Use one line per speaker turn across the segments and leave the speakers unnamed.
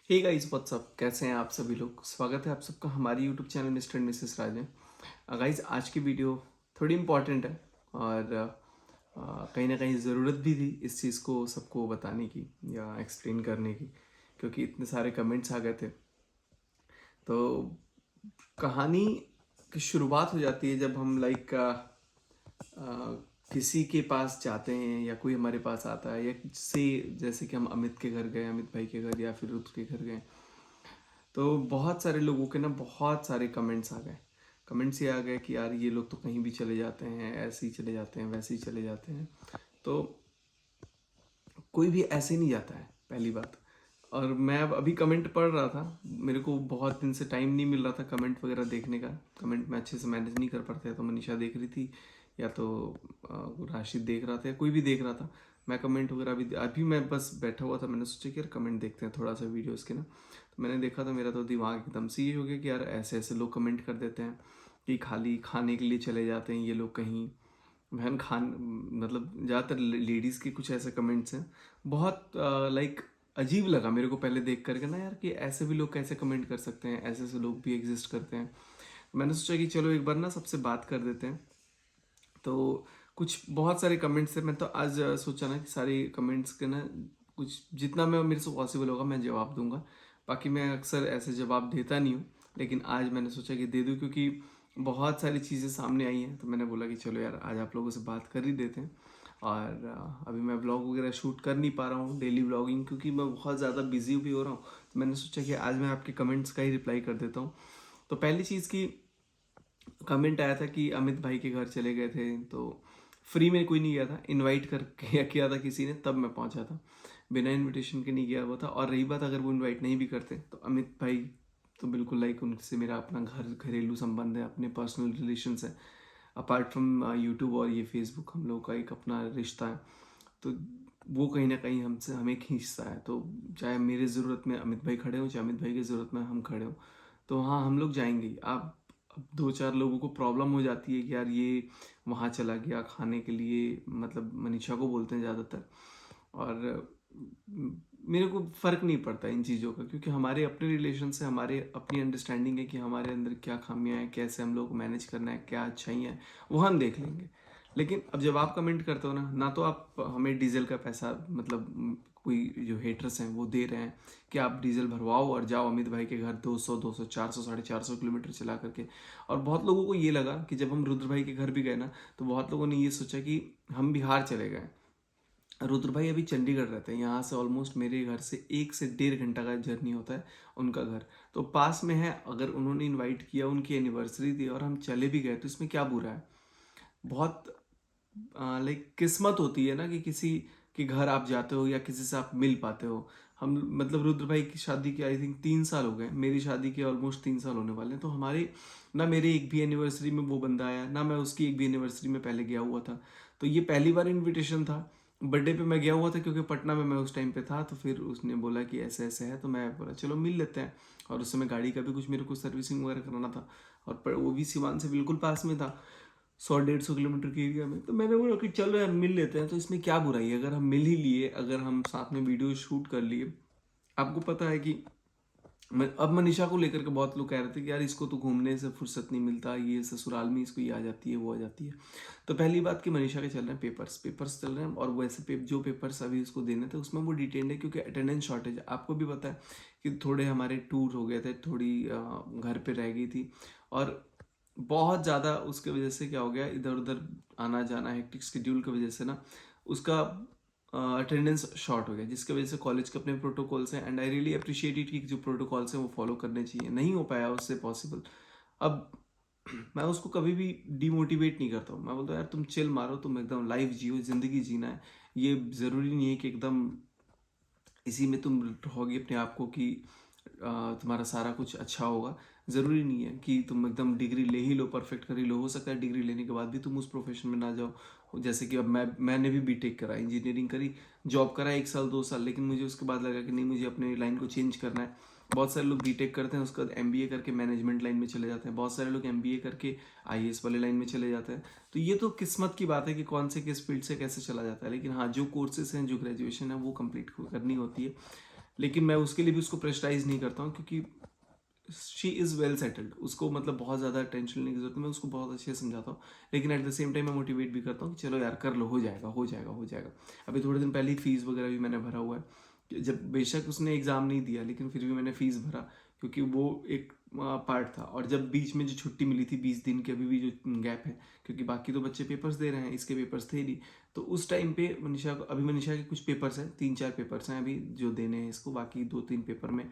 Hey guys what's up, कैसे हैं आप सभी लोग। स्वागत है आप सबका हमारी YouTube channel mister and Mrs Raj में। गाइस आज की वीडियो थोड़ी इम्पॉर्टेंट है और कहीं ना कहीं ज़रूरत भी थी इस चीज़ को सबको बताने की या एक्सप्लेन करने की, क्योंकि इतने सारे कमेंट्स आ गए थे। तो कहानी की शुरुआत हो जाती है जब हम किसी के पास जाते हैं या कोई हमारे पास आता है, या से जैसे कि हम अमित के घर गए, अमित भाई के घर या फिर रुद्र के घर गए। तो बहुत सारे लोगों के ना बहुत सारे कमेंट्स आ गए। कमेंट्स ये आ गए कि यार ये लोग तो कहीं भी चले जाते हैं, ऐसे ही चले जाते हैं, वैसे ही चले जाते हैं। तो कोई भी ऐसे नहीं जाता है, पहली बात। और मैं अब अभी कमेंट पढ़ रहा था, मेरे को बहुत दिन से टाइम नहीं मिल रहा था कमेंट वगैरह देखने का। कमेंट मैं अच्छे से मैनेज नहीं कर पाता, तो मनीषा देख रही थी या तो राशिद देख रहा था या कोई भी देख रहा था। मैं कमेंट वगैरह अभी मैं बस बैठा हुआ था, मैंने सोचा कि यार कमेंट देखते हैं थोड़ा सा वीडियोस के ना। तो मैंने देखा तो मेरा तो दिमाग एकदम से ये हो गया कि यार ऐसे ऐसे लोग कमेंट कर देते हैं कि खाली खाने के लिए चले जाते हैं ये लोग कहीं। बहन खान मतलब ज़्यादातर लेडीज़ के कुछ ऐसे कमेंट्स हैं। बहुत अजीब लगा मेरे को पहले देख करके ना यार, कि ऐसे भी लोग कैसे कमेंट कर सकते हैं, ऐसे ऐसे लोग भी एग्जिस्ट करते हैं। मैंने सोचा कि चलो एक बार ना सबसे बात कर देते हैं। तो कुछ बहुत सारे कमेंट्स थे। मैं तो आज सोचा ना कि सारे कमेंट्स के ना कुछ जितना मैं मेरे से पॉसिबल होगा मैं जवाब दूंगा। बाकी मैं अक्सर ऐसे जवाब देता नहीं हूँ, लेकिन आज मैंने सोचा कि दे दूँ, क्योंकि बहुत सारी चीज़ें सामने आई हैं। तो मैंने बोला कि चलो यार आज आप लोगों से बात कर ही देते हैं। और अभी मैं ब्लॉग वगैरह शूट कर नहीं पा रहा हूँ, डेली ब्लॉगिंग, क्योंकि मैं बहुत ज़्यादा बिजी भी हो रहा हूँ। तो मैंने सोचा कि आज मैं आपके कमेंट्स का ही रिप्लाई कर देता हूँ। तो पहली चीज़ की कमेंट आया था कि अमित भाई के घर चले गए थे, तो फ्री में कोई नहीं गया था, इनवाइट कर किया था किसी ने, तब मैं पहुंचा था। बिना इनविटेशन के नहीं गया हुआ था। और रही बात अगर वो इनवाइट नहीं भी करते तो अमित भाई तो बिल्कुल उनसे मेरा अपना घरेलू संबंध है, अपने पर्सनल रिलेशंस है। अपार्ट फ्रॉम यूट्यूब और ये फेसबुक, हम लोग का एक अपना रिश्ता है। तो वो कहीं ना कहीं हमसे हमें एक हिस्सा है। तो चाहे मेरे ज़रूरत में अमित भाई खड़े हों, चाहे अमित भाई की ज़रूरत में हम खड़े हों, तो हाँ हम लोग जाएंगे ही। आप अब दो चार लोगों को प्रॉब्लम हो जाती है कि यार ये वहाँ चला गया खाने के लिए, मतलब मनीषा को बोलते हैं ज़्यादातर। और मेरे को फ़र्क नहीं पड़ता इन चीज़ों का, क्योंकि हमारे अपने रिलेशन से हमारे अपनी अंडरस्टैंडिंग है कि हमारे अंदर क्या खामियां हैं, कैसे हम लोग को मैनेज करना है, क्या अच्छाई है, वो हम देख लेंगे। लेकिन अब जब आप कमेंट करते हो ना, ना तो आप हमें डीजल का पैसा मतलब कोई जो हेटर्स हैं वो दे रहे हैं कि आप डीजल भरवाओ और जाओ अमित भाई के घर 200 400 450 किलोमीटर चला करके। और बहुत लोगों को ये लगा कि जब हम रुद्र भाई के घर भी गए ना, तो बहुत लोगों ने ये सोचा कि हम बिहार चले गए। रुद्र भाई अभी चंडीगढ़ रहते हैं, यहाँ से ऑलमोस्ट मेरे घर से 1 से 1.5 घंटा का जर्नी होता है उनका घर। तो पास में है, अगर उन्होंने इनवाइट किया, उनकी एनिवर्सरी थी और हम चले भी गए, तो इसमें क्या बुरा है। बहुत किस्मत होती है ना कि किसी के घर आप जाते हो या किसी से आप मिल पाते हो। हम मतलब रुद्र भाई की शादी के आई थिंक 3 साल हो गए, मेरी शादी के ऑलमोस्ट 3 साल होने वाले हैं। तो हमारे ना मेरे एक भी एनिवर्सरी में वो बंदा आया, ना मैं उसकी एक भी एनिवर्सरी में पहले गया हुआ था। तो ये पहली बार इनविटेशन था। बर्थडे पे मैं गया हुआ था क्योंकि पटना में मैं उस टाइम पे था। तो फिर उसने बोला कि ऐसे ऐसे है, तो मैं बोला चलो मिल लेते हैं। और उस समय गाड़ी का भी कुछ मेरे को सर्विसिंग वगैरह कराना था, और वो भी सिवान से बिल्कुल पास में था, 100 150 किलोमीटर के एरिया में। तो मैंने बोला कि चलो यार मिल लेते हैं, तो इसमें क्या बुराई है। अगर हम मिल ही लिए, अगर हम साथ में वीडियो शूट कर लिए। आपको पता है कि अब मनीषा को लेकर के बहुत लोग कह रहे थे कि यार इसको तो घूमने से फुर्सत नहीं मिलता, ये ससुराल में इसको ये आ जाती है, वो आ जाती है। तो पहली बात कि मनीषा के चल रहे हैं पेपर्स चल रहे हैं, और वैसे जो पेपर्स अभी उसको देने थे उसमें वो डिटेल्ड है, क्योंकि अटेंडेंस शॉर्टेज है। आपको भी पता है कि थोड़े हमारे टूर हो गए थे, थोड़ी घर पे रह गई थी। और बहुत ज़्यादा उसके वजह से क्या हो गया, इधर उधर आना जाना, हेक्टिक शेड्यूल की वजह से ना उसका अटेंडेंस शॉर्ट हो गया, जिसकी वजह से कॉलेज के अपने प्रोटोकॉल्स हैं। And I really appreciate it कि जो प्रोटोकॉल्स हैं वो फॉलो करने चाहिए, नहीं हो पाया उससे पॉसिबल। अब मैं उसको कभी भी डिमोटिवेट नहीं करता हूँ। मैं बोलता हूँ यार तुम चिल मारो, तुम एकदम लाइफ जियो, ज़िंदगी जीना है। ये ज़रूरी नहीं है कि एकदम इसी में तुम रहोगे अपने आप को कि तुम्हारा सारा कुछ अच्छा होगा। ज़रूरी नहीं है कि तुम एकदम डिग्री ले ही लो, परफेक्ट कर ही लो। हो सकता है डिग्री लेने के बाद भी तुम उस प्रोफेशन में ना जाओ। जैसे कि अब मैंने भी बीटेक करा, इंजीनियरिंग करी, जॉब करा 1 साल 2 साल, लेकिन मुझे उसके बाद लगा कि नहीं, मुझे अपने लाइन को चेंज करना है। बहुत सारे लोग बीटेक करते हैं, उसके बाद एमबीए करके मैनेजमेंट लाइन में चले जाते हैं। बहुत सारे लोग एमबीए करके आईएएस वाले लाइन में चले जाते हैं। तो ये तो किस्मत की बात है कि कौन से किस फील्ड से कैसे चला जाता है। लेकिन हाँ, जो कोर्सेज हैं, जो ग्रेजुएशन है वो कंप्लीट करनी होती है। लेकिन मैं उसके लिए भी उसको प्रेशराइज नहीं करता हूँ, क्योंकि शी इज़ वेल सेटल्ड, उसको मतलब बहुत ज़्यादा टेंशन लेने की जरूरत है, मैं उसको बहुत अच्छे से समझाता हूँ। लेकिन एट द सेम टाइम मैं मोटिवेट भी करता हूँ कि चलो यार कर लो, हो जाएगा हो जाएगा हो जाएगा। अभी थोड़े दिन पहले ही फीस वगैरह भी मैंने भरा हुआ है, जब बेशक उसने एग्ज़ाम नहीं दिया लेकिन फिर भी मैंने फ़ीस भरा, क्योंकि वो एक पार्ट था। और जब बीच में जो छुट्टी मिली थी 20 दिन की, अभी भी जो गैप है, क्योंकि बाकी तो बच्चे पेपर्स दे रहे हैं, इसके पेपर्स थे नहीं, तो उस टाइम पे मनीषा को, अभी मनीषा के कुछ पेपर्स हैं, 3-4 पेपर्स हैं अभी जो देने हैं इसको, बाकी 2-3 पेपर में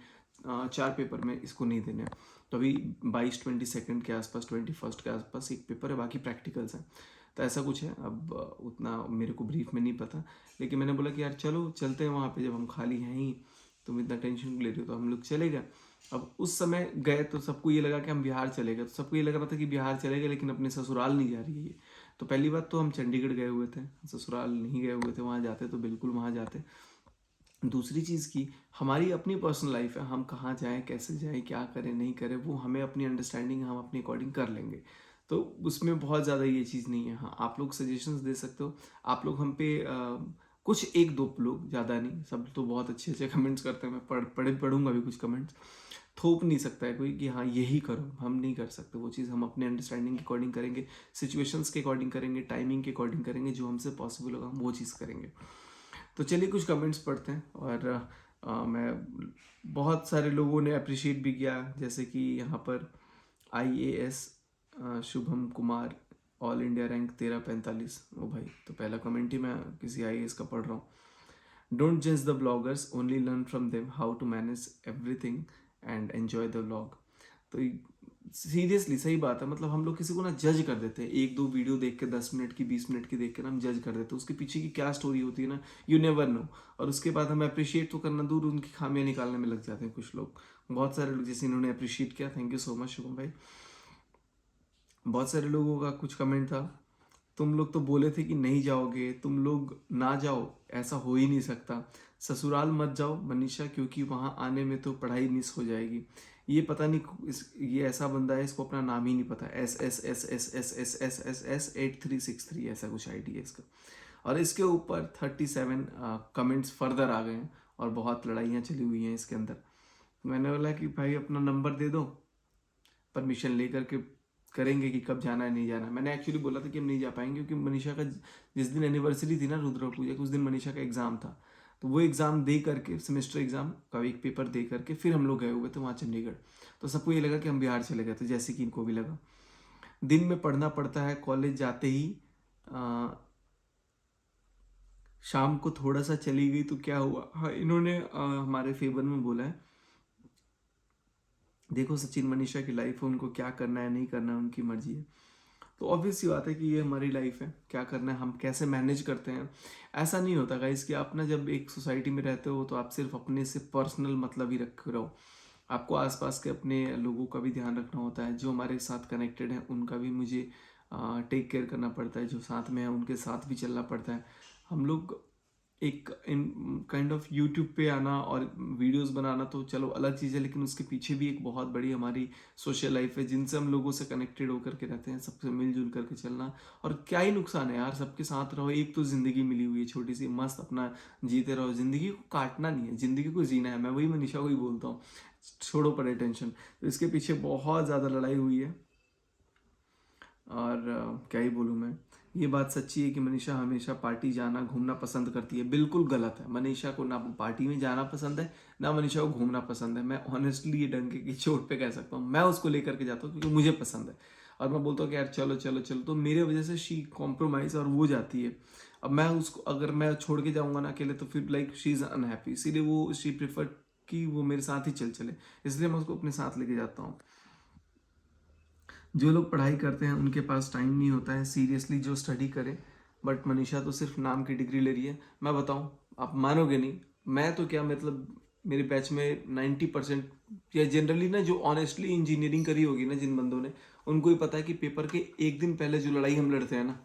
4 पेपर में इसको नहीं देने हैं। तो अभी 22-22 के आसपास, 21 के आसपास एक पेपर है, बाकी प्रैक्टिकल्स हैं। तो ऐसा कुछ है। अब उतना मेरे को ब्रीफ में नहीं पता, लेकिन मैंने बोला कि यार चलो चलते हैं वहाँ पे, जब हम खाली हैं ही, तुम इतना टेंशन क्यों ले रही हो, तो हम लोग चले गए। अब उस समय गए तो सबको ये लगा कि हम बिहार चले गए, तो सबको ये लग रहा था कि बिहार चले गए लेकिन अपने ससुराल नहीं जा रही है ये। तो पहली बात तो हम चंडीगढ़ गए हुए थे, ससुराल नहीं गए हुए थे, वहाँ जाते तो बिल्कुल वहाँ जाते। दूसरी चीज़ की, हमारी अपनी पर्सनल लाइफ है, हम कहाँ जाएं, कैसे जाएं, क्या करें नहीं करें, वो हमें अपनी अंडरस्टैंडिंग हम अपने अकॉर्डिंग कर लेंगे। तो उसमें बहुत ज़्यादा ये चीज़ नहीं है। हाँ, आप लोग सजेशंस दे सकते हो, आप लोग हम पे कुछ 1-2 लोग, ज़्यादा नहीं, सब तो बहुत अच्छे अच्छे कमेंट्स करते हैं, मैं पढ़ूंगा भी कुछ कमेंट्स। थोप नहीं सकता है कोई कि हाँ यही करो, हम नहीं कर सकते वो चीज़, हम अपने अंडरस्टैंडिंग के अकॉर्डिंग करेंगे, सिचुएशंस के अकॉर्डिंग करेंगे, टाइमिंग के अकॉर्डिंग करेंगे, जो हमसे पॉसिबल होगा हम वो चीज़ करेंगे। तो चलिए कुछ कमेंट्स पढ़ते हैं। और मैं, बहुत सारे लोगों ने अप्रिशिएट भी किया, जैसे कि यहाँ पर IAS Shubham Kumar, all India rank 1345। ओ भाई, तो पहला कमेंट ही मैं किसी IAS का पढ़ रहा हूँ। डोंट जज the bloggers, only learn from them how to manage everything and enjoy the vlog. तो सीरियसली सही बात है, मतलब हम लोग किसी को ना जज कर देते हैं, 1-2 वीडियो देख के, 10 मिनट की, 20 मिनट की देख के ना हम जज कर देते हैं, उसके पीछे की क्या स्टोरी होती है ना, यू नेवर नो। और उसके बाद हम अप्रिशिएट तो करना दूर, उनकी खामियां निकालने में लग जाते हैं कुछ लोग। बहुत सारे लोग जैसे इन्होंने अप्रिशिएट किया, thank you so much Shubham भाई। बहुत सारे लोगों का कुछ कमेंट था, तुम लोग तो बोले थे कि नहीं जाओगे, तुम लोग ना जाओ, ऐसा हो ही नहीं सकता, ससुराल मत जाओ मनीषा, क्योंकि वहाँ आने में तो पढ़ाई मिस हो जाएगी। ये पता नहीं ये ऐसा बंदा है, इसको अपना नाम ही नहीं पता, SS8833 ऐसा कुछ ID है इसका। और इसके ऊपर 37 कमेंट्स फर्दर आ गए हैं, और बहुत लड़ाइयाँ चली हुई हैं इसके अंदर। मैंने बोला कि भाई अपना नंबर दे दो, परमिशन लेकर के करेंगे कि कब जाना है नहीं जाना। मैंने एक्चुअली बोला था कि हम नहीं जा पाएंगे, क्योंकि मनीषा का जिस दिन एनिवर्सरी थी ना रुद्र पूजा के, उस दिन मनीषा का एग्ज़ाम था। तो वो एग्ज़ाम दे करके, सेमेस्टर एग्ज़ाम का एक पेपर दे करके फिर हम लोग गए हुए थे वहाँ चंडीगढ़। तो सबको ये लगा कि हम बिहार चले गए थे, जैसे कि इनको भी लगा। दिन में पढ़ना पड़ता है, कॉलेज जाते ही शाम को थोड़ा सा चली गई तो क्या हुआ। हाँ, इन्होंने हमारे फेवर में बोला है। देखो सचिन, मनीषा की लाइफ है, उनको क्या करना है नहीं करना है उनकी मर्जी है। तो ऑब्वियस सी बात है कि ये हमारी लाइफ है, क्या करना है हम कैसे मैनेज करते हैं। ऐसा नहीं होता गाइस कि आप ना जब एक सोसाइटी में रहते हो तो आप सिर्फ अपने से पर्सनल मतलब ही रख रहे हो। आपको आसपास के अपने लोगों का भी ध्यान रखना होता है, जो हमारे साथ कनेक्टेड है उनका भी मुझे टेक केयर करना पड़ता है, जो साथ में है उनके साथ भी चलना पड़ता है। हम लोग एक इन काइंड ऑफ यूट्यूब पे आना और वीडियोस बनाना तो चलो अलग चीज़ है, लेकिन उसके पीछे भी एक बहुत बड़ी हमारी सोशल लाइफ है, जिनसे हम लोगों से कनेक्टेड होकर के रहते हैं, सबसे मिलजुल करके चलना। और क्या ही नुकसान है यार, सबके साथ रहो, एक तो ज़िंदगी मिली हुई है छोटी सी, मस्त अपना जीते रहो। ज़िंदगी को काटना नहीं है, ज़िंदगी को जीना है। मैं वही मनीषा को ही बोलता हूँ, छोड़ो पड़े टेंशन। तो इसके पीछे बहुत ज़्यादा लड़ाई हुई है। और क्या ही बोलूँ मैं, ये बात सच्ची है कि मनीषा हमेशा पार्टी जाना घूमना पसंद करती है। बिल्कुल गलत है, मनीषा को ना पार्टी में जाना पसंद है, ना मनीषा को घूमना पसंद है। मैं ऑनेस्टली ये डंके की चोट पे कह सकता हूँ, मैं उसको लेकर के जाता हूँ क्योंकि मुझे पसंद है। और मैं बोलता हूँ कि यार चलो चलो चलो, तो मेरे वजह से शी कॉम्प्रोमाइज़ और वो जाती है। अब मैं उसको अगर मैं छोड़ के जाऊँगा ना अकेले, तो फिर लाइक शी इज़ अनहैप्पी, इसीलिए वो शी प्रेफर कि वो मेरे साथ ही चले, इसलिए मैं उसको अपने साथ लेके जाता हूँ। जो लोग पढ़ाई करते हैं उनके पास टाइम नहीं होता है सीरियसली जो स्टडी करें, बट मनीषा तो सिर्फ नाम की डिग्री ले रही है। मैं बताऊं, आप मानोगे नहीं, मैं तो क्या मतलब मेरे बैच में 90% या जनरली ना जो ऑनेस्टली इंजीनियरिंग करी होगी ना जिन बंदों ने, उनको ही पता है कि पेपर के एक दिन पहले जो लड़ाई हम लड़ते हैं ना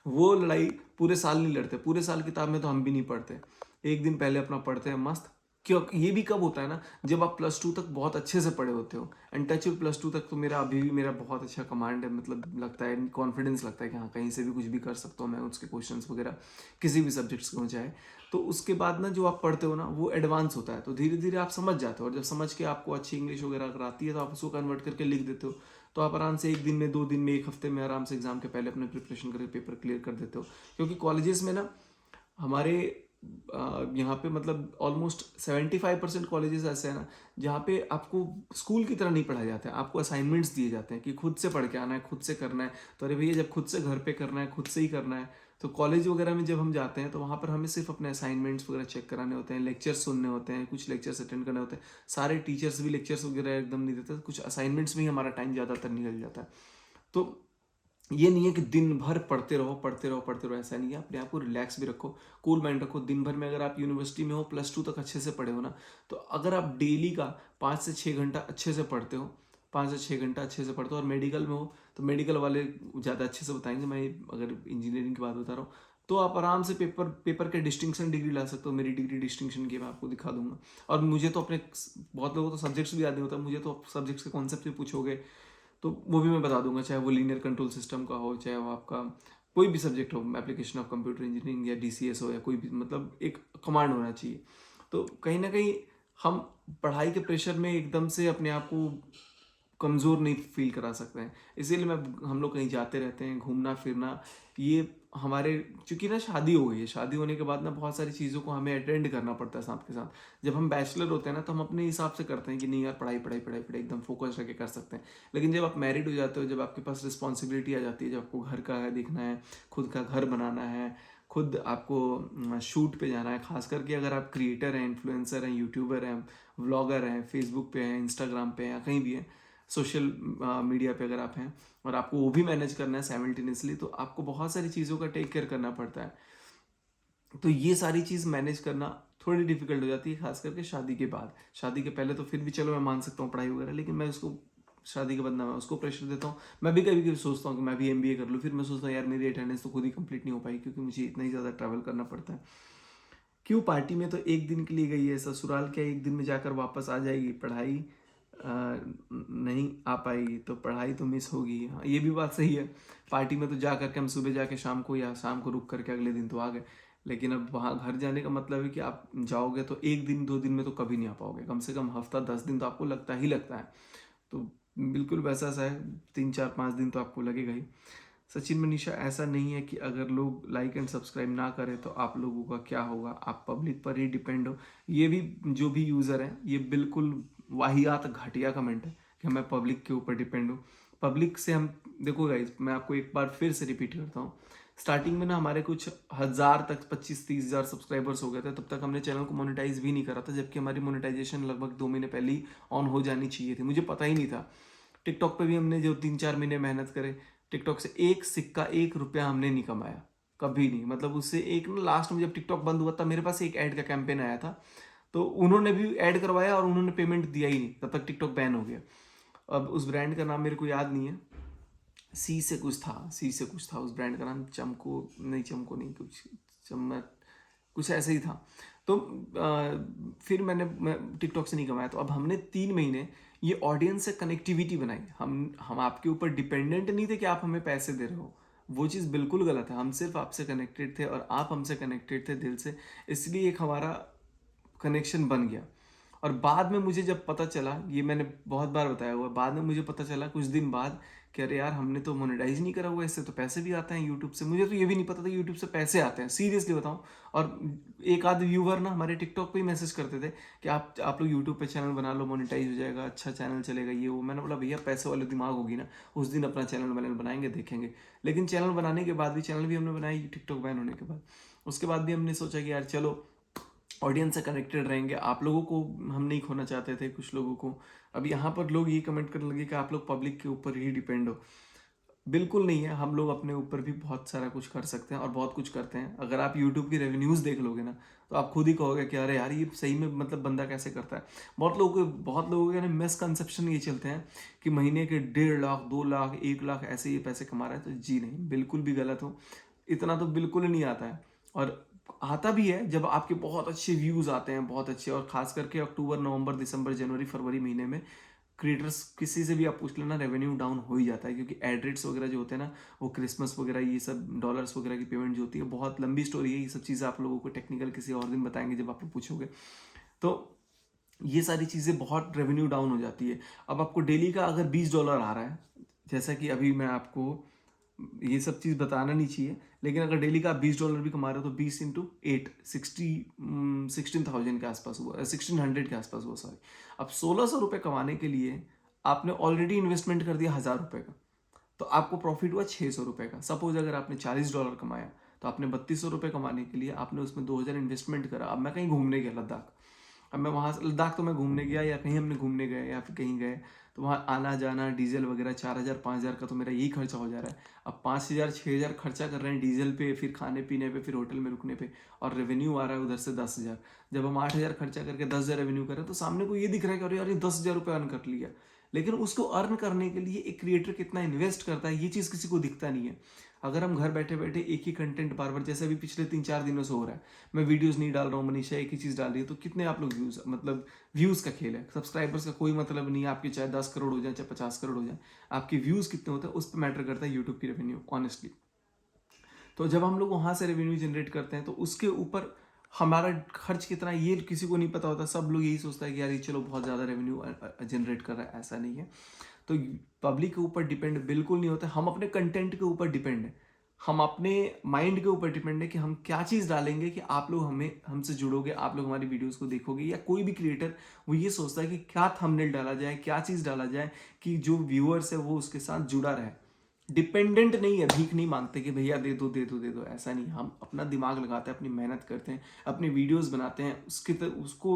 वो लड़ाई पूरे साल नहीं लड़ते। पूरे साल किताब में तो हम भी नहीं पढ़ते, एक दिन पहले अपना पढ़ते हैं मस्त, क्यों ये भी कब होता है ना, जब आप प्लस टू तक बहुत अच्छे से पढ़े होते हो। And touch wood plus two तक तो मेरा अभी भी मेरा बहुत अच्छा कमांड है, मतलब लगता है कॉन्फिडेंस लगता है कि हाँ कहीं से भी कुछ भी कर सकता हूँ मैं, उसके क्वेश्चंस वगैरह किसी भी सब्जेक्ट्स के हो जाए। तो उसके बाद ना जो आप पढ़ते हो ना वो एडवांस होता है, तो धीरे धीरे आप समझ जाते हो, और जब समझ के आपको अच्छी इंग्लिश वगैरह अगर आती है तो आप उसको कन्वर्ट करके लिख देते हो। तो आप आराम से एक दिन में, 2 दिन में, एक हफ्ते में आराम से एग्जाम के पहले अपने प्रिपरेशन करके पेपर क्लियर कर देते हो। क्योंकि कॉलेजेस में ना हमारे यहाँ पे मतलब ऑलमोस्ट 75% कॉलेजेस ऐसे हैं ना जहाँ पे आपको स्कूल की तरह नहीं पढ़ाया जाता है, आपको असाइनमेंट्स दिए जाते हैं कि खुद से पढ़ के आना है, खुद से करना है। तो अरे भैया, जब खुद से घर पे करना है, खुद से ही करना है, तो कॉलेज वगैरह में जब हम जाते हैं तो वहाँ पर हमें सिर्फ अपने असाइनमेंट्स वगैरह चेक कराने होते हैं, लेक्चर्स सुनने होते हैं, कुछ लेक्चर्स अटेंड करने होते हैं। सारे टीचर्स भी लेक्चर्स वगैरह एकदम नहीं देते, कुछ असाइनमेंट्स में ही हमारा टाइम ज़्यादातर निकल जाता है। तो ये नहीं है कि दिन भर पढ़ते रहो पढ़ते रहो पढ़ते रहो, ऐसा नहीं है। अपने आप को रिलैक्स भी रखो, कूल माइंड रखो। दिन भर में अगर आप यूनिवर्सिटी में हो, प्लस टू तक अच्छे से पढ़े हो ना, तो अगर आप डेली का 5 से 6 घंटा अच्छे से पढ़ते हो, 5 से 6 घंटा अच्छे से पढ़ते हो, और मेडिकल में हो तो मेडिकल वाले ज़्यादा अच्छे से बताएंगे, मैं अगर इंजीनियरिंग की बात बता रहा हूँ तो आप आराम से पेपर पेपर के डिस्टिंक्शन डिग्री ला सकते हो। मेरी डिग्री डिस्टिंक्शन की मैं आपको दिखा दूंगा। और मुझे तो अपने, बहुत लोगों को तो सब्जेक्ट्स भी याद नहीं होता, मुझे तो सब्जेक्ट्स के कॉन्सेप्ट भी पूछोगे तो वो भी मैं बता दूंगा, चाहे वो लीनियर कंट्रोल सिस्टम का हो, चाहे वो आपका कोई भी सब्जेक्ट हो, एप्लीकेशन ऑफ कंप्यूटर इंजीनियरिंग या डीसीएस हो, या कोई भी, मतलब एक कमांड होना चाहिए। तो कहीं ना कहीं हम पढ़ाई के प्रेशर में एकदम से अपने आप को कमज़ोर नहीं फील करा सकते हैं। इसीलिए मैं हम लोग कहीं जाते रहते हैं, घूमना फिरना, ये हमारे, चूंकि ना शादी हो गई है, शादी होने के बाद ना बहुत सारी चीज़ों को हमें अटेंड करना पड़ता है साथ के साथ। जब हम बैचलर होते हैं ना तो हम अपने हिसाब से करते हैं कि नहीं यार, पढ़ाई पढ़ाई पढ़ाई पढ़ाई एकदम फोकस रख के कर सकते हैं। लेकिन जब आप मैरिड हो जाते हो, जब आपके पास रिस्पॉन्सिबिलिटी आ जाती है, जब आपको घर का है देखना है, खुद का घर बनाना है, खुद आपको शूट पे जाना है, खास करके अगर आप क्रिएटर हैं, इन्फ्लुएंसर हैं, यूट्यूबर हैं, व्लॉगर हैं, फेसबुक पे हैं, इंस्टाग्राम पे हैं, या कहीं भी हैं, सोशल मीडिया पे अगर आप हैं, और आपको वो भी मैनेज करना है साइमल्टेनियसली, तो आपको बहुत सारी चीज़ों का टेक केयर करना पड़ता है। तो ये सारी चीज़ मैनेज करना थोड़ी डिफिकल्ट हो जाती है, खास करके शादी के बाद। शादी के पहले तो फिर भी चलो मैं मान सकता हूँ पढ़ाई वगैरह, लेकिन मैं उसको शादी के बाद ना मैं उसको प्रेशर देता हूँ। मैं भी कभी कभी सोचता हूँ कि मैं भी एमबीए कर लूँ, फिर मैं सोचता हूँ यार मेरी अटेंडेंस तो खुद ही कंप्लीट नहीं हो पाई, क्योंकि मुझे इतना ही ज़्यादा ट्रैवल करना पड़ता है। क्यों, पार्टी में तो एक दिन के लिए गई है, ससुराल क्या एक दिन में जाकर वापस आ जाएगी, पढ़ाई नहीं आ पाएगी तो पढ़ाई तो मिस होगी। हाँ, ये भी बात सही है। पार्टी में तो जा करके हम सुबह जाके शाम को, या शाम को रुक करके अगले दिन तो आ गए, लेकिन अब वहाँ घर जाने का मतलब है कि आप जाओगे तो एक दिन 2 दिन में तो कभी नहीं आ पाओगे, कम से कम हफ्ता 10 दिन तो आपको लगता ही लगता है। तो बिल्कुल वैसा सा है, 3 4 5 दिन तो आपको लगेगा ही। सचिन मनीषा, ऐसा नहीं है कि अगर लोग लाइक एंड सब्सक्राइब ना करें तो आप लोगों का क्या होगा, आप पब्लिक पर ही डिपेंड हो। ये भी, जो भी यूज़र हैं, ये बिल्कुल वाहियात घटिया कमेंट है कि मैं पब्लिक के ऊपर डिपेंड हूँ। पब्लिक से हम, देखो गाइज, मैं आपको एक बार फिर से रिपीट करता हूँ। स्टार्टिंग में ना हमारे कुछ हज़ार तक, 25 30 हज़ार सब्सक्राइबर्स हो गए थे, तब तक हमने चैनल को मोनेटाइज भी नहीं करा था, जबकि हमारी मोनेटाइजेशन लगभग 2 महीने पहले ही ऑन हो जानी चाहिए थी। मुझे पता ही नहीं था। टिकटॉक पे भी हमने जो 3 4 महीने मेहनत करे, टिकटॉक से एक सिक्का, 1 रुपया हमने नहीं कमाया, कभी नहीं। मतलब उससे एक ना, लास्ट में जब टिकटॉक बंद हुआ था, मेरे पास एक ऐड का कैंपेन आया था, तो उन्होंने भी ऐड करवाया और उन्होंने पेमेंट दिया ही नहीं, तब तक टिकटॉक बैन हो गया। अब उस ब्रांड का नाम मेरे को याद नहीं है, सी से कुछ था, सी से कुछ था उस ब्रांड का नाम, चमको नहीं, चमको नहीं, कुछ चमक, कुछ ऐसे ही था। तो फिर मैं टिकटॉक से नहीं कमाया। तो अब हमने 3 महीने ये ऑडियंस से कनेक्टिविटी बनाई। हम आपके ऊपर डिपेंडेंट नहीं थे कि आप हमें पैसे दे रहे हो, वो चीज़ बिल्कुल गलत है। हम सिर्फ आपसे कनेक्टेड थे और आप हमसे कनेक्टेड थे दिल से, इसलिए एक हमारा कनेक्शन बन गया। और बाद में मुझे जब पता चला, ये मैंने बहुत बार बताया हुआ, बाद में मुझे पता चला कुछ दिन बाद कि अरे यार, हमने तो मोनेटाइज नहीं करा हुआ, इससे तो पैसे भी आते हैं यूट्यूब से। मुझे तो ये भी नहीं पता था यूट्यूब से पैसे आते हैं, सीरियसली बताऊं। और एक आध व्यूवर ना हमारे टिकटॉक पे ही मैसेज करते थे कि आप लोग यूट्यूब पे चैनल बना लो, मोनेटाइज हो जाएगा, अच्छा चैनल चलेगा, ये वो। मैंने बोला भैया, पैसे वाले दिमाग होगी ना, उस दिन अपना चैनल बनाएंगे, देखेंगे। लेकिन चैनल बनाने के बाद भी, चैनल भी हमने बनाई टिकटॉक बैन होने के बाद, उसके बाद भी हमने सोचा कि यार चलो ऑडियंस से कनेक्टेड रहेंगे, आप लोगों को हम नहीं खोना चाहते थे, कुछ लोगों को। अब यहाँ पर लोग ये कमेंट करने लगे कि आप लोग पब्लिक के ऊपर ही डिपेंड हो। बिल्कुल नहीं है, हम लोग अपने ऊपर भी बहुत सारा कुछ कर सकते हैं और बहुत कुछ करते हैं। अगर आप यूट्यूब की रेवेन्यूज़ देख लोगे ना, तो आप खुद ही कहोगे कि अरे यार, ये सही में मतलब बंदा कैसे करता है। बहुत लोगों के ना मिसकंसेप्शन ये चलते हैं कि महीने के 1.5 लाख 2 लाख 1 लाख ऐसे ये पैसे कमा रहा है। तो जी नहीं, बिल्कुल भी गलत हो, इतना तो बिल्कुल ही नहीं आता है। और आता भी है जब आपके बहुत अच्छे व्यूज़ आते हैं, बहुत अच्छे, और ख़ास करके अक्टूबर, नवंबर, दिसंबर, जनवरी, फरवरी महीने में क्रिएटर्स किसी से भी आप पूछ लेना, रेवेन्यू डाउन हो ही जाता है, क्योंकि एड रेट्स वगैरह जो होते हैं ना, वो क्रिसमस वगैरह ये सब डॉलर्स वगैरह की पेमेंट जो होती है, बहुत लंबी स्टोरी है, ये सब चीज़ें आप लोगों को टेक्निकल किसी और दिन बताएंगे जब आप लोग पूछोगे। तो ये सारी चीज़ें बहुत रेवेन्यू डाउन हो जाती है। अब आपको डेली का अगर $20 आ रहा है, जैसा कि अभी मैं आपको ये सब चीज़ बताना नहीं चाहिए, लेकिन अगर डेली का आप $20 भी कमा रहे हो तो 20 इंटू 8 16,000 के आसपास हुआ, 1600 के आसपास हुआ, सॉरी। अब 1600 रुपये कमाने के लिए आपने ऑलरेडी इन्वेस्टमेंट कर दिया $1000 का, तो आपको प्रॉफिट हुआ $600 का। सपोज अगर आपने $40 कमाया, तो आपने $3200 कमाने के लिए आपने उसमें 2000 इन्वेस्टमेंट करा। अब मैं कहीं घूमने गया लद्दाख, अब मैं वहाँ से लद्दाख तो मैं घूमने गया या कहीं हमने घूमने गए या फिर कहीं गए, तो वहाँ आना जाना डीजल वगैरह 4000 5000 का तो मेरा यही खर्चा हो जा रहा है। अब 5000 6000 खर्चा कर रहे हैं डीजल पे, फिर खाने पीने पे, फिर होटल में रुकने पे, और रेवेन्यू आ रहा है उधर से 10,000। जब हम 8000 खर्चा करके 10,000 रेवेन्यू कर रहे हैं, तो सामने को ये दिख रहा है कि अरे यार ये 10,000 रुपये अर्न कर लिया। लेकिन उसको अर्न करने के लिए एक क्रिएटर कितना इन्वेस्ट करता है, ये चीज़ किसी को दिखता नहीं है। अगर हम घर बैठे बैठे एक ही कंटेंट बार बार, जैसे अभी पिछले 3-4 दिनों से हो रहा है, मैं वीडियोस नहीं डाल रहा हूँ, मनीषा एक ही चीज़ डाल रही है, तो कितने आप लोग व्यूज़, मतलब व्यूज़ का खेल है, सब्सक्राइबर्स का कोई मतलब नहीं है, आपके चाहे 10 करोड़ हो जाए चाहे 50 करोड़ हो जाए, आपके व्यूज़ कितने होते हैं उस पर मैटर करता है यूट्यूब की रेवेन्यू, ऑनेस्टली। तो जब हम लोग वहाँ से रेवेन्यू जनरेट करते हैं, तो उसके ऊपर हमारा खर्च कितना है ये किसी को नहीं पता होता। सब लोग यही सोचता है कि यार ये चलो बहुत ज़्यादा रेवेन्यू जनरेट कर रहा है, ऐसा नहीं है। तो पब्लिक के ऊपर डिपेंड बिल्कुल नहीं होता, हम अपने कंटेंट के ऊपर डिपेंड है, हम अपने माइंड के ऊपर डिपेंड है कि हम क्या चीज़ डालेंगे कि आप लोग हमें हमसे जुड़ोगे, आप लोग हमारी वीडियोस को देखोगे। या कोई भी क्रिएटर वो ये सोचता है कि क्या थंबनेल डाला जाए, क्या चीज़ डाला जाए कि जो व्यूअर्स है वो उसके साथ जुड़ा रहे। डिपेंडेंट नहीं है, भीख नहीं मांगते कि भैया दे दो दे दो दे दो, ऐसा नहीं। हम अपना दिमाग लगाते हैं, अपनी मेहनत करते हैं, अपनी वीडियोस बनाते हैं, उसको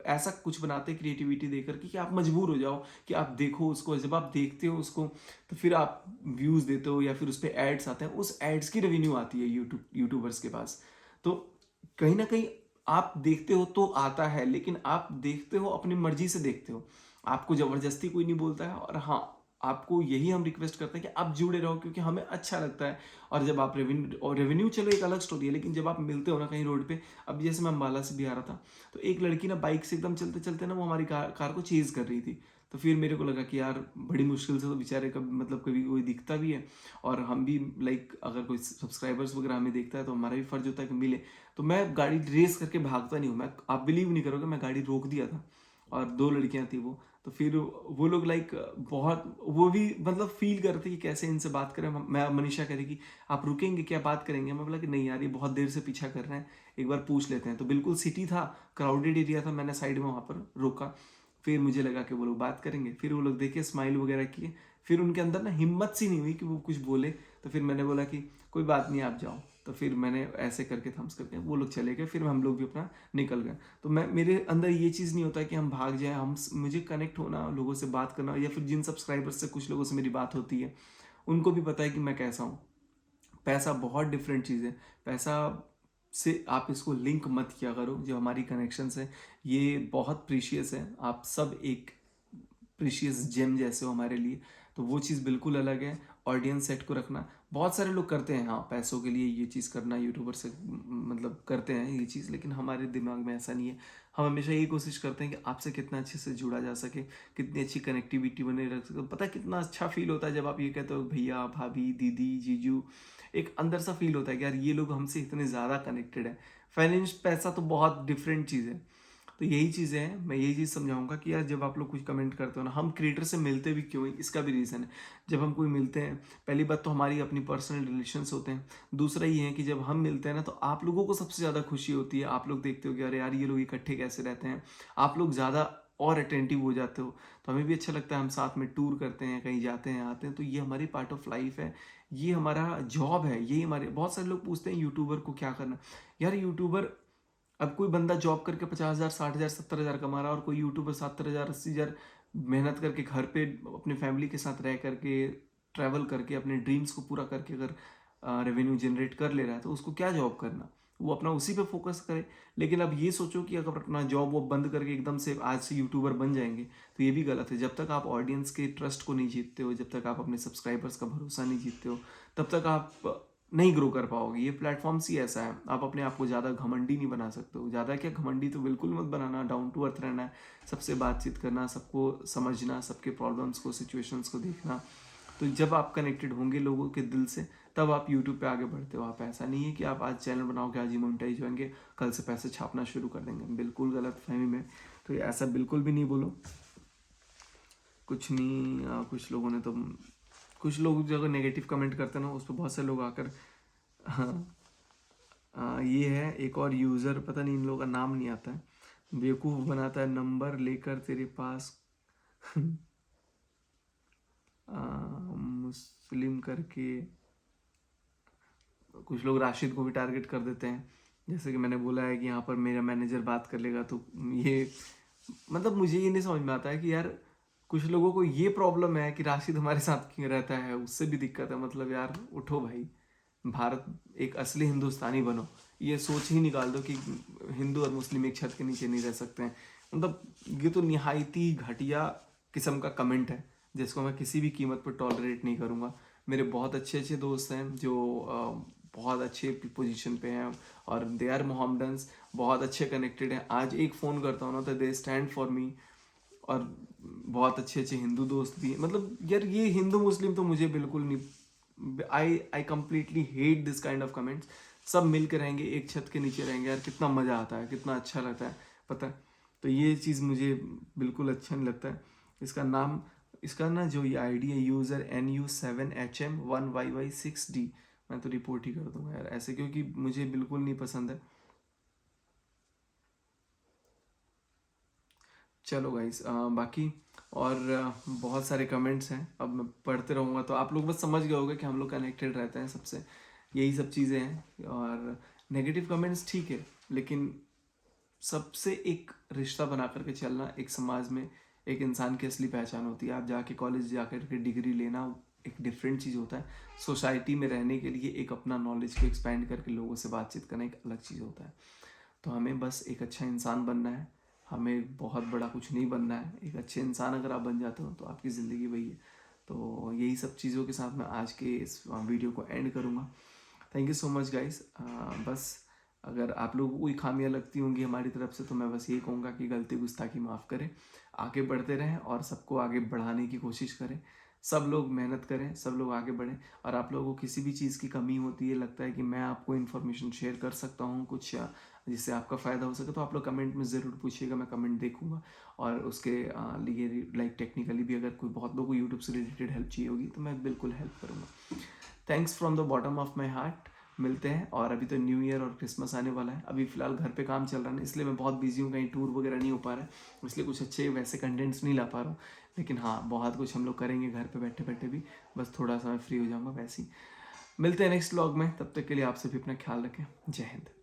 ऐसा कुछ बनाते हैं क्रिएटिविटी देकर कि आप मजबूर हो जाओ कि आप देखो उसको। जब आप देखते हो उसको तो फिर आप व्यूज़ देते हो या फिर उस पर एड्स आते हैं, उस एड्स की रेवेन्यू आती है यूट्यूबर्स के पास। तो कहीं ना कहीं आप देखते हो तो आता है, लेकिन आप देखते हो अपनी मर्जी से देखते हो, आपको ज़बरदस्ती कोई नहीं बोलता है। और हाँ, आपको यही हम रिक्वेस्ट करते हैं कि आप जुड़े रहो, क्योंकि हमें अच्छा लगता है। और जब आप रेवेन्यू चलो एक अलग स्टोरी है, लेकिन जब आप मिलते हो ना कहीं रोड पे, अब जैसे मैं अम्बाला से भी आ रहा था, तो एक लड़की ना बाइक से एकदम चलते चलते ना वो हमारी कार को चेज कर रही थी। तो फिर मेरे को लगा कि यार बड़ी मुश्किल से तो बेचारे कभी, मतलब कभी कोई दिखता भी है, और हम भी लाइक अगर कोई सब्सक्राइबर्स वगैरह हमें देखता है तो हमारा भी फर्ज होता है कि मिले। तो मैं गाड़ी रेस करके भागता नहीं हूँ, मैं, आप बिलीव नहीं करोगे, मैं गाड़ी रोक दिया था, और 2 लड़कियां थी वो। तो फिर वो लोग लाइक बहुत, वो भी मतलब फील कर रहे थे कि कैसे इनसे बात करें। मैं, मनीषा कह रही कि आप रुकेंगे क्या, बात करेंगे। मैं बोला कि नहीं यार ये बहुत देर से पीछा कर रहे हैं, एक बार पूछ लेते हैं। तो बिल्कुल सिटी था, क्राउडेड एरिया था, मैंने साइड में वहाँ पर रोका। फिर मुझे लगा कि वो लोग बात करेंगे, फिर वो लोग देखे, स्माइल वगैरह किए, फिर उनके अंदर ना हिम्मत सी नहीं हुई कि वो कुछ बोले। तो फिर मैंने बोला कि कोई बात नहीं आप जाओ। तो फिर मैंने ऐसे करके थम्स करके वो लोग चले गए, फिर हम लोग भी अपना निकल गए। तो मैं, मेरे अंदर ये चीज़ नहीं होता कि हम भाग जाएं, हम, मुझे कनेक्ट होना, लोगों से बात करना, या फिर जिन सब्सक्राइबर्स से कुछ लोगों से मेरी बात होती है उनको भी पता है कि मैं कैसा हूँ। पैसा बहुत डिफरेंट चीज़ है, पैसा से आप इसको लिंक मत किया करो। जो हमारी कनेक्शंस है ये बहुत प्रीशियस है, आप सब एक प्रीशियस जेम जैसे हो हमारे लिए। तो वो चीज़ बिल्कुल अलग है। ऑडियंस सेट को रखना, बहुत सारे लोग करते हैं हाँ पैसों के लिए ये चीज़ करना, यूट्यूबर से मतलब करते हैं ये चीज़, लेकिन हमारे दिमाग में ऐसा नहीं है। हम हमेशा यही कोशिश करते हैं कि आपसे कितना अच्छे से जुड़ा जा सके, कितनी अच्छी कनेक्टिविटी बने रख सके। पता है कितना अच्छा फील होता है जब आप ये कहते हो भैया भाभी दीदी जीजू, एक अंदर सा फील होता है कि यार ये लोग हमसे इतने ज़्यादा कनेक्टेड है। फाइनेंस पैसा तो बहुत डिफरेंट चीज़ है। तो यही चीज़ें हैं, मैं यही चीज़ समझाऊंगा कि यार जब आप लोग कुछ कमेंट करते हो ना, हम क्रिएटर से मिलते भी क्यों है, इसका भी रीज़न है। जब हम कोई मिलते हैं, पहली बात तो हमारी अपनी पर्सनल रिलेशंस होते हैं। दूसरा ये है कि जब हम मिलते हैं ना, तो आप लोगों को सबसे ज़्यादा खुशी होती है। आप लोग देखते हो कि अरे यार ये लोग इकट्ठे कैसे रहते हैं, आप लोग ज़्यादा और अटेंटिव हो जाते हो। तो हमें भी अच्छा लगता है, हम साथ में टूर करते हैं, कहीं जाते हैं आते हैं। तो ये हमारी पार्ट ऑफ लाइफ है, ये हमारा जॉब है। ये हमारे, बहुत सारे लोग पूछते हैं यूट्यूबर को क्या करना। यार यूट्यूबर, अब कोई बंदा जॉब करके 50,000 60,000 70,000 कमा रहा है, और कोई यूट्यूबर 70,000 80,000 मेहनत करके घर पे अपने फैमिली के साथ रह करके, ट्रैवल करके, अपने ड्रीम्स को पूरा करके अगर रेवेन्यू जनरेट कर ले रहा है, तो उसको क्या जॉब करना, वो अपना उसी पे फोकस करे। लेकिन अब ये सोचो कि अगर अपना जॉब वो बंद करके एकदम से आज से यूट्यूबर बन जाएंगे, तो ये भी गलत है। जब तक आप ऑडियंस के ट्रस्ट को नहीं जीतते हो, जब तक आप अपने सब्सक्राइबर्स का भरोसा नहीं जीतते हो, तब तक आप नहीं ग्रो कर पाओगे। ये प्लेटफॉर्म्स ही ऐसा है, आप अपने आप को ज़्यादा घमंडी नहीं बना सकते हो। ज़्यादा क्या घमंडी तो बिल्कुल मत बनाना, डाउन टू अर्थ रहना है, सबसे बातचीत करना, सबको समझना, सबके प्रॉब्लम्स को, सिचुएशंस को देखना। तो जब आप कनेक्टेड होंगे लोगों के दिल से, तब आप यूट्यूब पे आगे बढ़ते हो। आप ऐसा नहीं है कि आप आज चैनल बनाओगे, आज ही मोनेटाइज होंगे, कल से पैसे छापना शुरू कर देंगे, बिल्कुल गलत फहमी में। तो ये ऐसा बिल्कुल भी नहीं बोलो, कुछ नहीं। कुछ लोगों ने तो, कुछ लोग जो नेगेटिव कमेंट करते हैं ना, उस पर बहुत से लोग आकर, हाँ, ये है एक और यूज़र, पता नहीं इन लोगों का नाम नहीं आता है, बेवकूफ़ बनाता है नंबर लेकर तेरे पास मुस्लिम करके। कुछ लोग राशिद को भी टारगेट कर देते हैं, जैसे कि मैंने बोला है कि यहाँ पर मेरा मैनेजर बात कर लेगा, तो ये मतलब मुझे ये नहीं समझ में आता है कि यार कुछ लोगों को ये प्रॉब्लम है कि राशिद हमारे साथ क्यों रहता है, उससे भी दिक्कत है। मतलब यार उठो भाई, भारत, एक असली हिंदुस्तानी बनो। ये सोच ही निकाल दो कि हिंदू और मुस्लिम एक छत के नीचे नहीं रह सकते हैं। मतलब ये तो निहायती घटिया किस्म का कमेंट है, जिसको मैं किसी भी कीमत पर टॉलरेट नहीं करूँगा। मेरे बहुत अच्छे अच्छे दोस्त हैं जो बहुत अच्छे पोजीशन पे हैं, और दे आर मोहम्मडन्स, बहुत अच्छे कनेक्टेड हैं। आज एक फ़ोन करता हूँ ना तो दे स्टैंड फॉर मी। और बहुत अच्छे अच्छे हिंदू दोस्त भी हैं। मतलब यार ये हिंदू मुस्लिम तो मुझे बिल्कुल नहीं, I completely hate this kind of comments. सब मिल के रहेंगे, एक छत के नीचे रहेंगे यार, कितना मज़ा आता है, कितना अच्छा लगता है, पता है। तो ये चीज़ मुझे बिल्कुल अच्छा नहीं लगता है। इसका नाम, इसका ना जो ये आईडी है, यूज़र NU7HM1YY6D, मैं तो रिपोर्ट ही कर दूंगा यार ऐसे, क्योंकि मुझे बिल्कुल नहीं पसंद है। चलो गाइस, बाकी और बहुत सारे कमेंट्स हैं, अब मैं पढ़ते रहूँगा तो आप लोग बस समझ गए होंगे कि हम लोग कनेक्टेड रहते हैं सबसे, यही सब चीज़ें हैं। और नेगेटिव कमेंट्स ठीक है, लेकिन सबसे एक रिश्ता बना करके चलना एक समाज में एक इंसान की असली पहचान होती है। आप जाके कॉलेज जाकर के डिग्री लेना एक डिफरेंट चीज़ होता है, सोसाइटी में रहने के लिए एक अपना नॉलेज को एक्सपेंड करके लोगों से बातचीत करना एक अलग चीज़ होता है। तो हमें बस एक अच्छा इंसान बनना है, हमें बहुत बड़ा कुछ नहीं बनना है। एक अच्छे इंसान अगर आप बन जाते हो तो आपकी ज़िंदगी वही है। तो यही सब चीज़ों के साथ मैं आज के इस वीडियो को एंड करूँगा। Thank you so much guys. बस अगर आप लोगों को कोई खामियां लगती होंगी हमारी तरफ से, तो मैं बस ये कहूँगा कि गलती गुस्ताखी माफ़ करें, आगे बढ़ते रहें और सबको आगे बढ़ाने की कोशिश करें। सब लोग मेहनत करें, सब लोग आगे बढ़ें। और आप लोगों को किसी भी चीज़ की कमी होती है, लगता है कि मैं आपको इन्फॉर्मेशन शेयर कर सकता हूँ कुछ जिससे आपका फ़ायदा हो सके, तो आप लोग कमेंट में ज़रूर पूछिएगा, मैं कमेंट देखूंगा। और उसके लिए लाइक टेक्निकली भी अगर कोई बहुत लोगों को यूट्यूब से रिलेटेड हेल्प चाहिए होगी तो मैं बिल्कुल हेल्प करूँगा। Thanks from the bottom of my heart. मिलते हैं। और अभी तो न्यू ईयर और क्रिसमस आने वाला है, अभी फ़िलहाल घर पे काम चल रहा है, इसलिए मैं बहुत बिजी हूँ, कहीं टूर वगैरह नहीं हो पा रहा है, इसलिए कुछ अच्छे वैसे कंटेंट्स नहीं ला पा रहा हूँ। लेकिन हाँ, बहुत कुछ हम लोग करेंगे घर पे बैठे बैठे भी, बस थोड़ा सा मैं फ्री हो जाऊँगा वैसे ही। मिलते हैं नेक्स्ट व्लॉग में, तब तक के लिए आप सभी अपना ख्याल रखें। जय हिंद।